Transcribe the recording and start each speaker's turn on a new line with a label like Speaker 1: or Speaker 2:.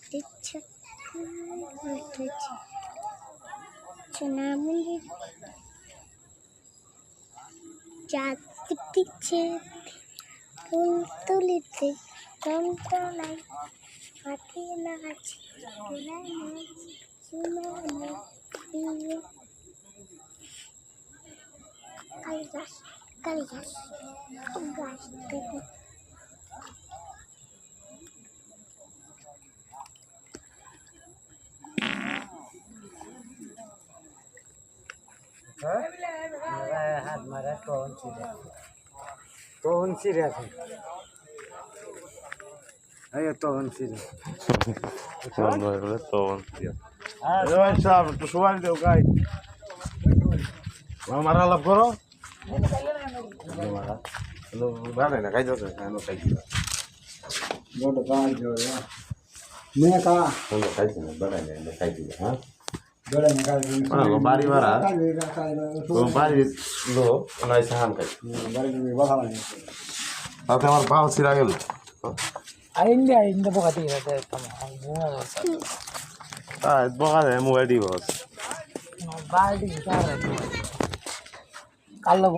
Speaker 1: দিচ্ছে সোনামন্দির চাঁদ দিচ্ছে ফুল তুলিতে যন্ত্রণায় হাতে নাচ কালিদাস কালিদাস গাছ থেকে
Speaker 2: হাত মারা তখন ছিঁড়ে আছে তখন ছিঁড়ে
Speaker 3: একটু সময় দেও গাই মারা লাভ করো ভালো না খাই যাচ্ছে খাইছি
Speaker 2: মেয়ে কা
Speaker 3: খাইছি না বেড়াই না খাইছি হ্যাঁ
Speaker 2: বেড়ে না
Speaker 3: বাড়ি ভাড়া বাড়ির লোক নাই সাহান খাই তাতে আমার পাও ছিঁড়া গেল
Speaker 2: আইন্দে বকা দিয়ে
Speaker 3: বকা দেয় মোবাইল দিব
Speaker 2: কালো